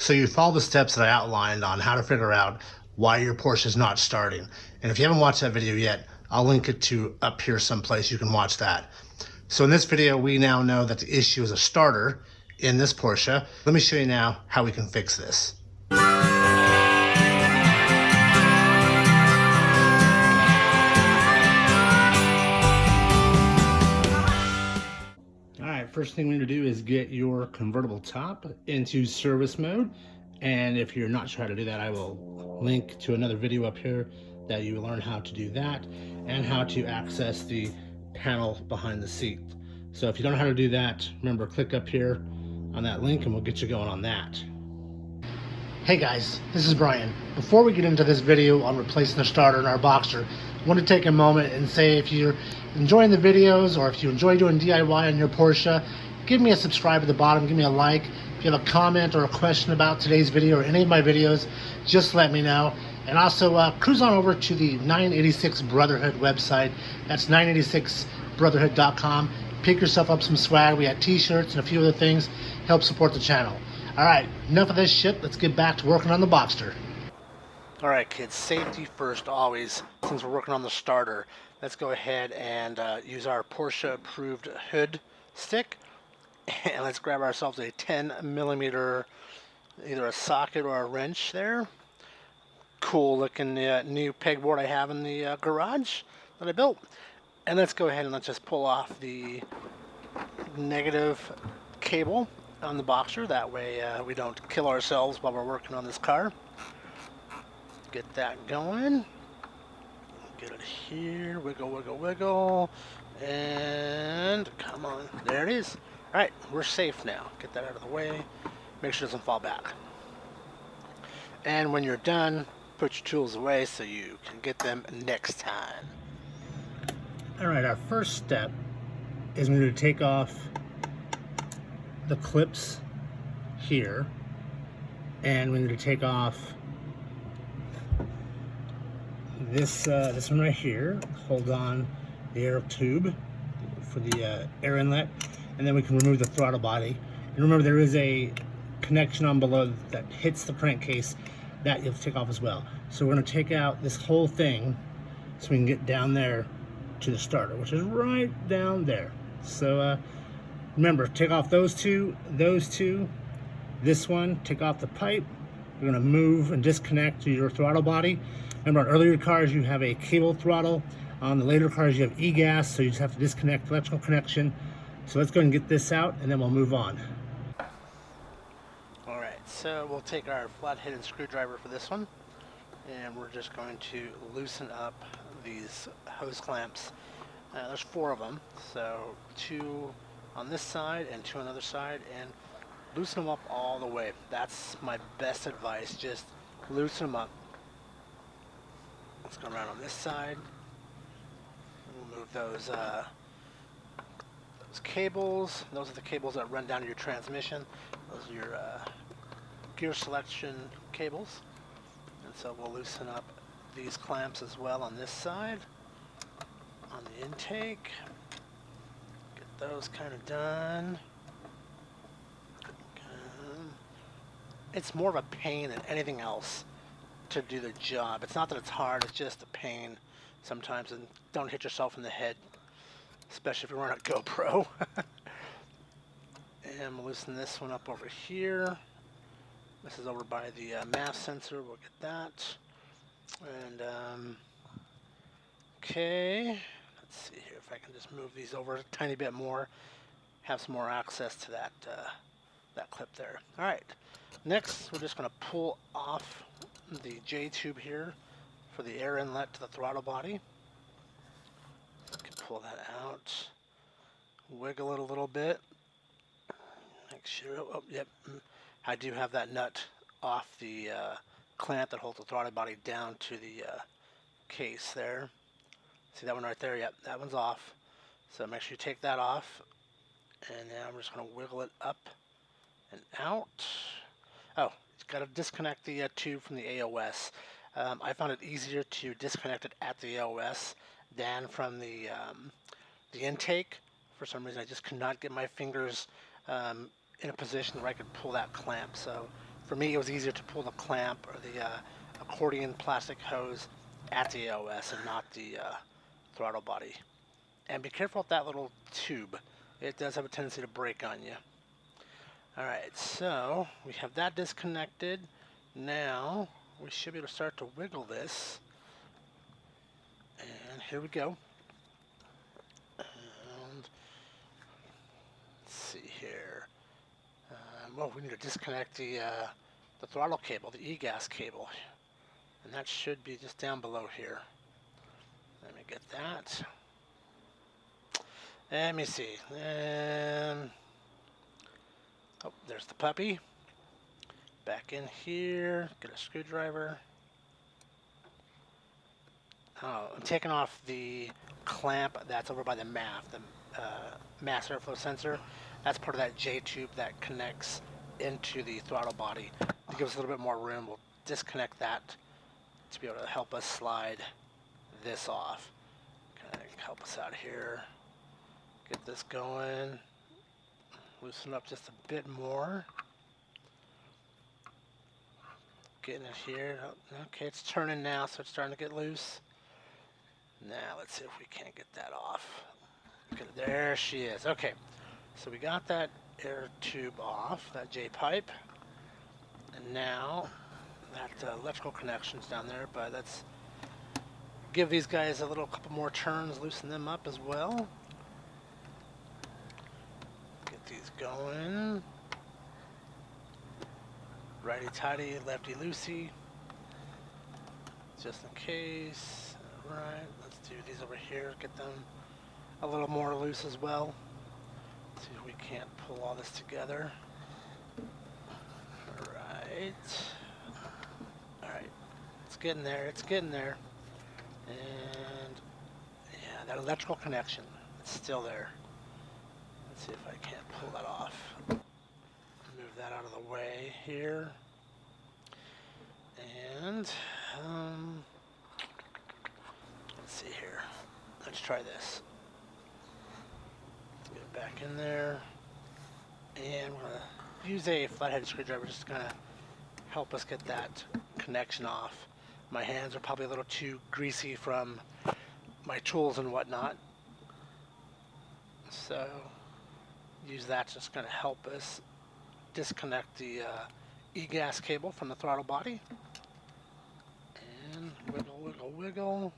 So you follow the steps that I outlined on how to figure out why your Porsche is not starting. And if you haven't watched that video yet, I'll link it to up here someplace. You can watch that. So in this video, we now know that the issue is a starter in this Porsche. Let me show you now how we can fix this. Alright, first thing we need to do is get your convertible top into service mode. And if you're not sure how to do that, I will link to another video up here that you will learn how to do that and how to access the panel behind the seat. So if you don't know how to do that, remember, click up here on that link and we'll get you going on that. Hey guys, this is Brian. Before we get into this video on replacing the starter in our Boxster, I want to take a moment and say if you're enjoying the videos or if you enjoy doing DIY on your Porsche, give me a subscribe at the bottom, give me a like. If you have a comment or a question about today's video or any of my videos, just let me know. And also cruise on over to the 986 Brotherhood website. That's 986brotherhood.com. Pick yourself up some swag. We got t-shirts and a few other things. Help support the channel. Alright, enough of this shit. Let's get back to working on the Boxster. Alright kids, safety first always. Since we're working on the starter, let's go ahead and use our Porsche approved hood stick. And let's grab ourselves a 10mm, either a socket or a wrench there. Cool looking new pegboard I have in the garage that I built. And let's go ahead and let's just pull off the negative cable on the Boxster. That way we don't kill ourselves while we're working on this car. Get that going. Get it here. Wiggle, wiggle, wiggle. And come on. There it is. Alright, we're safe now. Get that out of the way. Make sure it doesn't fall back. And when you're done, put your tools away so you can get them next time. Alright, our first step is we need to take off the clips here, and we need to take off this one right here. Hold on the air tube for the air inlet, and then we can remove the throttle body. And remember, there is a connection on below that hits the crankcase that you have to take off as well. So we're going to take out this whole thing so we can get down there to the starter, which is right down there. So remember, take off those two, this one, take off the pipe. We're going to move and disconnect to your throttle body. Remember, on earlier cars you have a cable throttle. On the later cars you have e-gas, so you just have to disconnect electrical connection. So let's go and get this out and then we'll move on. Alright, so we'll take our flat-headed screwdriver for this one, and we're just going to loosen up these hose clamps. There's 4 of them, so 2 on this side and 2 on the other side, and loosen them up all the way. That's my best advice, just loosen them up. Let's go around on this side. We'll move those cables. Those are the cables that run down to your transmission. Those are your gear selection cables. And so we'll loosen up these clamps as well on this side, on the intake. Get those kind of done. It's more of a pain than anything else to do the job. It's not that it's hard, it's just a pain sometimes, and don't hit yourself in the head, especially if you're wearing a GoPro. And we'll loosen this one up over here. This is over by the mass sensor. We'll get that. And okay, let's see here if I can just move these over a tiny bit more, have some more access to that that clip there. All right, next we're just going to pull off the J tube here for the air inlet to the throttle body. We can pull that out, wiggle it a little bit, make sure. Oh, yep, I do have that nut off the clamp that holds the throttle body down to the case there. See that one right there? Yep, that one's off. So make sure you take that off, and now I'm just going to wiggle it up and out. Oh, you've got to disconnect the tube from the AOS. I found it easier to disconnect it at the AOS than from the intake. For some reason, I just could not get my fingers in a position where I could pull that clamp. So For me, it was easier to pull the clamp or the accordion plastic hose at the AOS and not the throttle body. And be careful with that little tube. It does have a tendency to break on you. Alright, so we have that disconnected. Now we should be able to start to wiggle this. And here we go. And let's see here. Well, we need to disconnect the throttle cable, the e-gas cable. And that should be just down below here. Let me get that. Let me see. Oh, there's the puppy. Back in here. Get a screwdriver. Oh, I'm taking off the clamp that's over by the MAF, the mass airflow sensor. That's part of that J tube that connects into the throttle body. To give us a little bit more room, we'll disconnect that to be able to help us slide this off. Kind of help us out here. Get this going. Loosen up just a bit more. Getting it here. Okay, it's turning now, so it's starting to get loose. Now let's see if we can't get that off. Okay, there she is. Okay, so we got that air tube off, that J pipe, and now that electrical connection's down there. But let's give these guys a couple more turns, loosen them up as well. Get these going. Righty tighty, lefty loosey, just in case. Alright, let's do these over here, get them a little more loose as well. See if we can't pull all this together. Alright. Alright, it's getting there, it's getting there. And yeah, that electrical connection, it's still there. Let's see if I can't pull that off. Move that out of the way here. And let's see here. Let's try this. Let's get it back in there. And we're going to use a flathead screwdriver just to kind of help us get that connection off. My hands are probably a little too greasy from my tools and whatnot. So use that to just kind of help us disconnect the e-gas cable from the throttle body. And wiggle, wiggle, wiggle.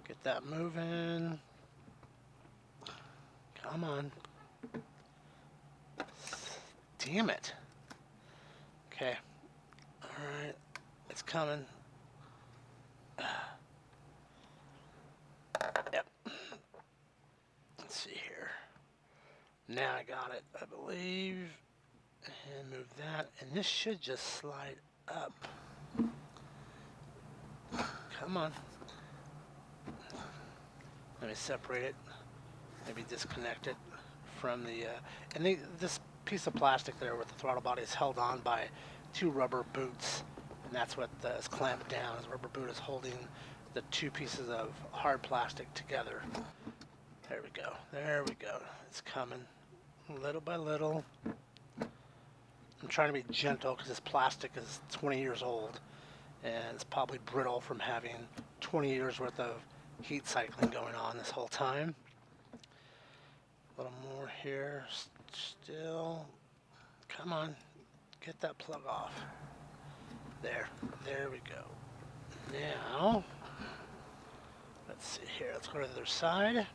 Get that moving. Come on. Damn it. Okay. Alright. It's coming. Yep. Let's see here. Now I got it, I believe. And move that. And this should just slide up. Come on. Let me separate it. Maybe disconnect it from the... and this piece of plastic there with the throttle body is held on by two rubber boots. And that's what is clamped down. The rubber boot is holding the two pieces of hard plastic together. There we go. There we go. It's coming. Little by little. I'm trying to be gentle because this plastic is 20 years old. And it's probably brittle from having 20 years worth of heat cycling going on this whole time. A little more here. Still. Come on. Get that plug off. There. There we go. Now, let's see here. Let's go to the other side.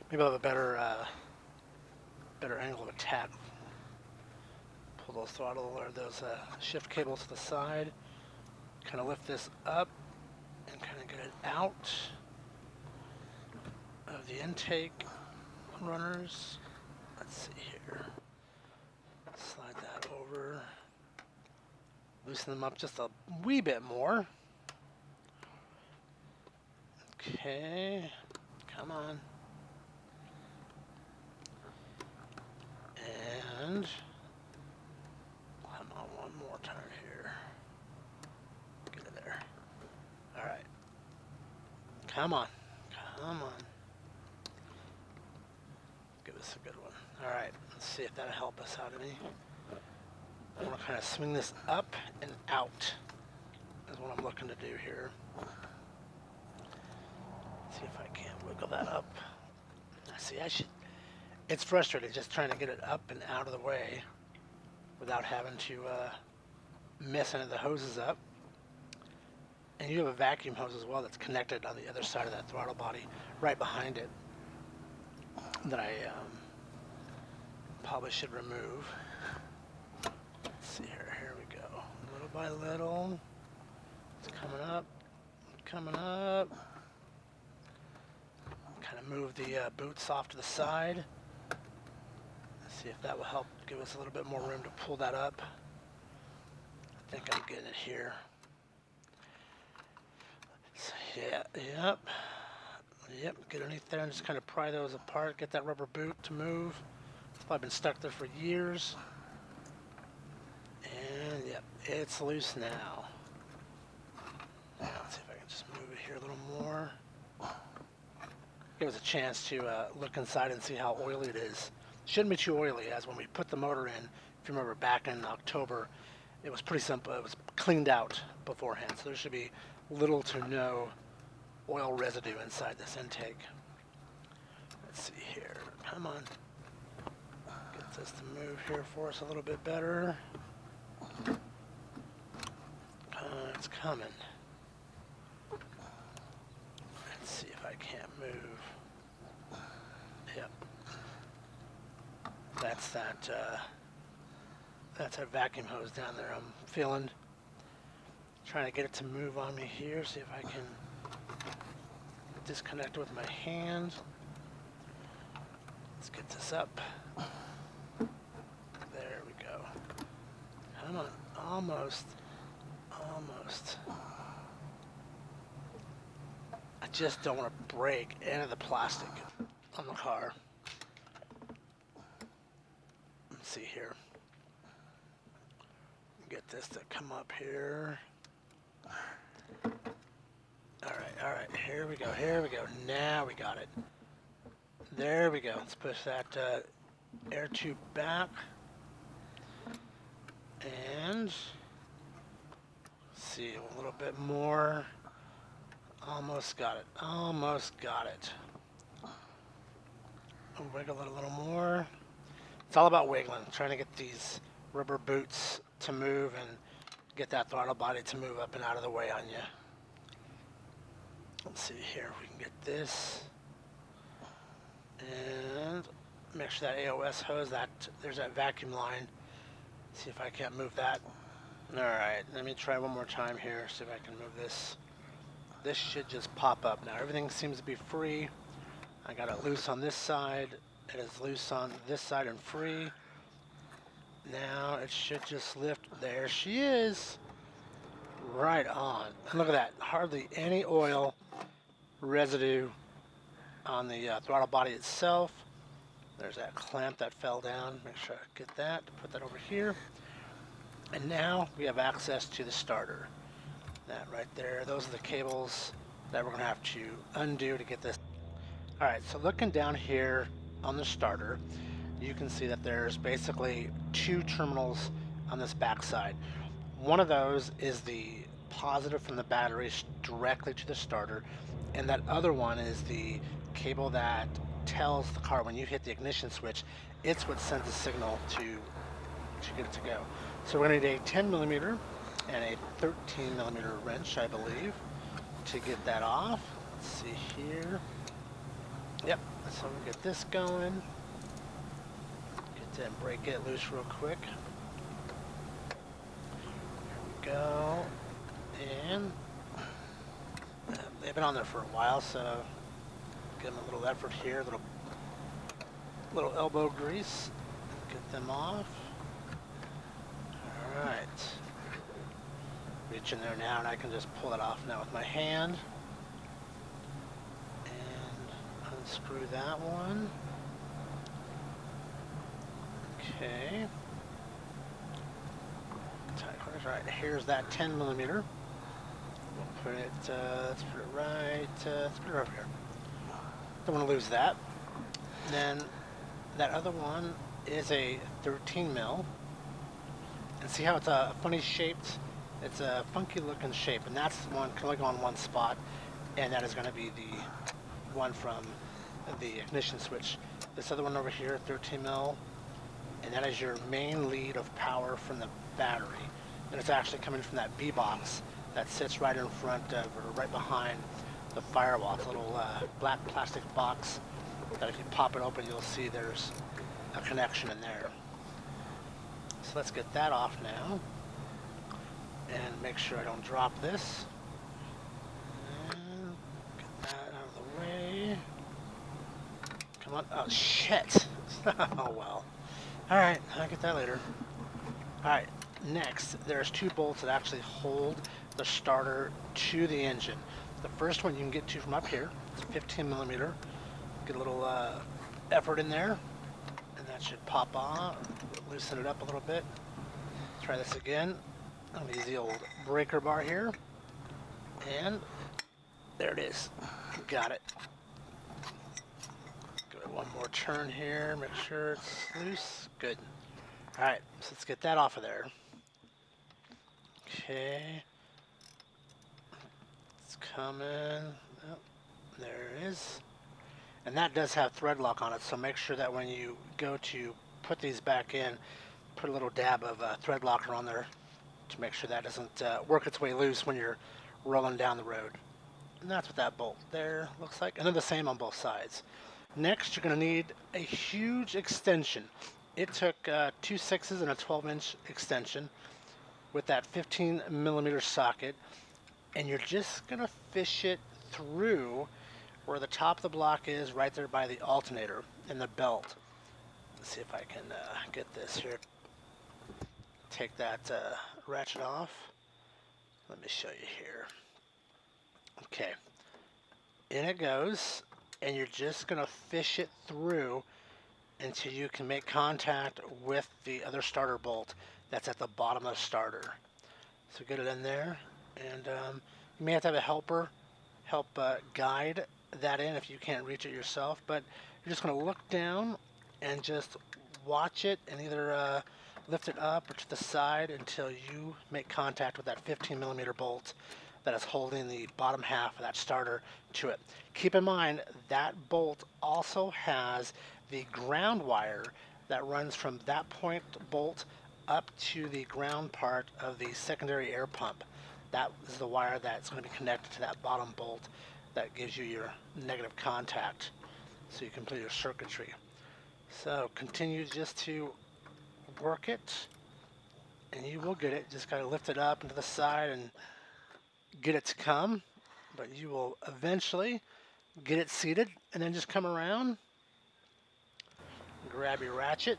Maybe I'll have a better angle of attack. Pull those throttle or those shift cables to the side. Kind of lift this up and kind of get it out of the intake runners. Let's see here. Slide that over. Loosen them up just a wee bit more. Okay. Come on. And come on, one more turn here. Get it there. Alright. Come on. Come on. Give us a good one. Alright, let's see if that'll help us out any. I want to kind of swing this up and out is what I'm looking to do here. See if I can wiggle that up. See, it's frustrating just trying to get it up and out of the way without having to mess any of the hoses up. And you have a vacuum hose as well that's connected on the other side of that throttle body, right behind it, that I probably should remove. Let's see here. Here we go. Little by little. It's coming up. Coming up. Kind of move the boots off to the side. Let's see if that will help give us a little bit more room to pull that up. I think I'm getting it here. So, yep. Get underneath there and just kind of pry those apart. Get that rubber boot to move. It's probably been stuck there for years. And yep, it's loose now. Let's see if I can just move it here a little more. Give us a chance to look inside and see how oily it is. Shouldn't be too oily, as when we put the motor in, if you remember back in October, it was pretty simple. It was cleaned out beforehand, so there should be little to no oil residue inside this intake. Let's see here. Come on. Get this to move here for us a little bit better. It's coming. Let's see if I can't move. Yep. That's our vacuum hose down there. I'm feeling, trying to get it to move on me here. See if I can disconnect with my hand. Let's get this up. There we go. Come on. Almost. I just don't want to break any of the plastic on the car. Let's see here. Get this to come up here. Alright, here we go. Now we got it. There we go. Let's push that air tube back. And see a little bit more. Almost got it. Wiggle it a little more. It's all about wiggling, trying to get these rubber boots to move and get that throttle body to move up and out of the way on you. Let's see here if we can get this. And make sure that AOS hose, there's that vacuum line. See if I can't move that. Alright, let me try one more time here, see if I can move this. This should just pop up now. Everything seems to be free. I got it loose on this side. It is loose on this side and free. Now it should just lift. There she is. Right on. And look at that. Hardly any oil residue on the throttle body itself. There's that clamp that fell down. Make sure I get that. Put that over here. And now we have access to the starter. That right there. Those are the cables that we're going to have to undo to get this. Alright, so looking down here on the starter, you can see that there's basically two terminals on this back side. One of those is the positive from the battery directly to the starter, and that other one is the cable that tells the car when you hit the ignition switch, it's what sends the signal to get it to go. So we're going to need a 10mm and a 13mm wrench, I believe, to get that off. Let's see here. Yep, so we'll get this going. Get that, break it loose real quick. There we go. And they've been on there for a while, so give them a little effort here, a little elbow grease. Get them off. Alright. Reach in there now and I can just pull it off now with my hand. And unscrew that one. Okay. Right, here's that 10mm. We'll put it, let's put it right, let's put it over here. Don't want to lose that. Then that other one is a 13mm. And see how it's funny shaped? It's a funky looking shape, and that's one can only go on one spot, and that is going to be the one from the ignition switch. This other one over here, 13 mil, and that is your main lead of power from the battery. And it's actually coming from that B box that sits right in front of, or right behind the firewall. It's a little black plastic box that if you pop it open, you'll see there's a connection in there. So let's get that off now, and make sure I don't drop this. And get that out of the way. Come on. Oh, shit. Oh, well. Alright, I'll get that later. Alright, next, there's two bolts that actually hold the starter to the engine. The first one you can get to from up here. It's 15 millimeter. Get a little effort in there, and that should pop on. Loosen it up a little bit. Try this again. I'm going to use the old breaker bar here. And there it is. Got it. Give it one more turn here. Make sure it's loose. Good. Alright, so let's get that off of there. Okay. It's coming. Oh, there it is. And that does have thread lock on it, so make sure that when you go to put these back in, put a little dab of thread locker on there to make sure that doesn't work its way loose when you're rolling down the road. And that's what that bolt there looks like. And they're the same on both sides. Next, you're going to need a huge extension. It took 2 6s and a 12-inch extension with that 15 millimeter socket, and you're just going to fish it through where the top of the block is, right there by the alternator and the belt. Let's see if I can get this here. Take that ratchet off. Let me show you here. Okay, in it goes, and you're just going to fish it through until you can make contact with the other starter bolt that's at the bottom of the starter. So get it in there, and you may have to have a helper help guide that in if you can't reach it yourself, but you're just going to look down and just watch it and either lift it up or to the side until you make contact with that 15 millimeter bolt that is holding the bottom half of that starter to it. Keep in mind that bolt also has the ground wire that runs from that point bolt up to the ground part of the secondary air pump. That is the wire that's going to be connected to that bottom bolt that gives you your negative contact, so you complete your circuitry. So continue just to work it, and you will get it. Just got to lift it up into the side and get it to come, but you will eventually get it seated, and then just come around, grab your ratchet,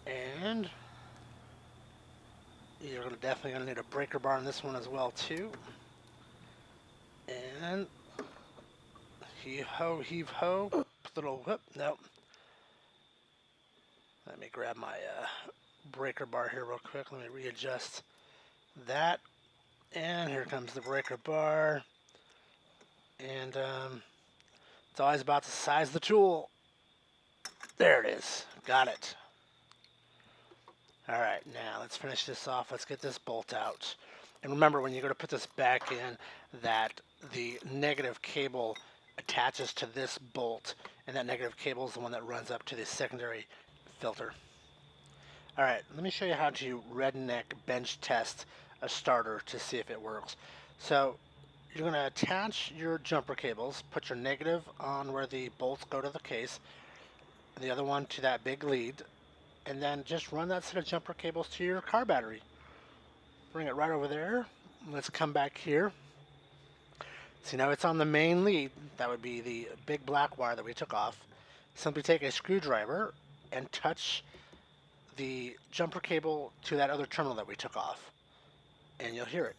and you're definitely going to need a breaker bar on this one as well too. And heave ho, heave ho, little whip. Nope. Let me grab my breaker bar here real quick. Let me readjust that. And here comes the breaker bar. And it's always about the size of the tool. There it is. Got it. All right, now let's finish this off. Let's get this bolt out. And remember, when you go to put this back in, that the negative cable attaches to this bolt, and that negative cable is the one that runs up to the secondary filter. All right, let me show you how to redneck bench test a starter to see if it works. So you're going to attach your jumper cables, put your negative on where the bolts go to the case, and the other one to that big lead, and then just run that set of jumper cables to your car battery. Bring it right over there. Let's come back here. See, now it's on the main lead. That would be the big black wire that we took off. Simply take a screwdriver and touch the jumper cable to that other terminal that we took off, and you'll hear it.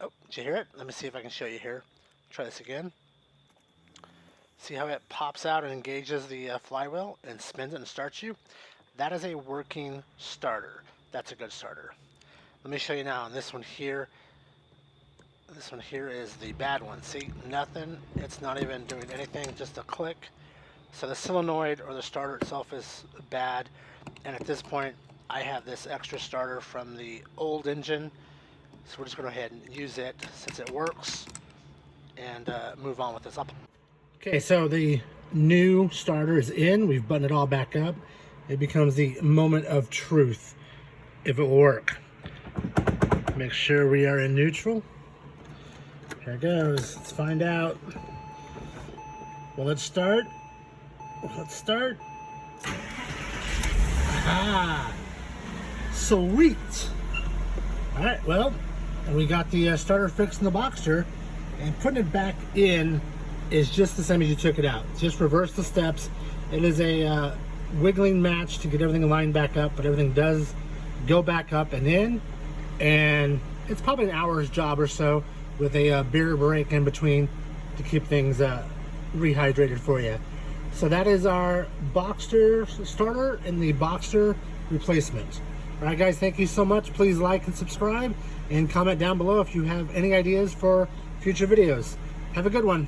Oh, did you hear it? Let me see if I can show you here. Try this again. See how it pops out and engages the flywheel and spins it and starts you? That is a working starter. That's a good starter. Let me show you now on this one here. This one here is the bad one. See, nothing. It's not even doing anything, just a click. So the solenoid or the starter itself is bad, and at this point I have this extra starter from the old engine, so we're just going to go ahead and use it since it works and move on with this. Okay, so the new starter is in. We've buttoned it all back up. It becomes the moment of truth, if it will work. Make sure we are in neutral. Here it goes. Let's find out. Well, let's start. Ah, sweet. All right, well, we got the starter fixed in the Boxster, and putting it back in is just the same as you took it out. Just reverse the steps. It is a wiggling match to get everything lined back up, but everything does go back up and in, and it's probably an hour's job or so with a beer break in between to keep things rehydrated for you. So that is our Boxster starter and the Boxster replacement. All right, guys, thank you so much. Please like and subscribe and comment down below if you have any ideas for future videos. Have a good one.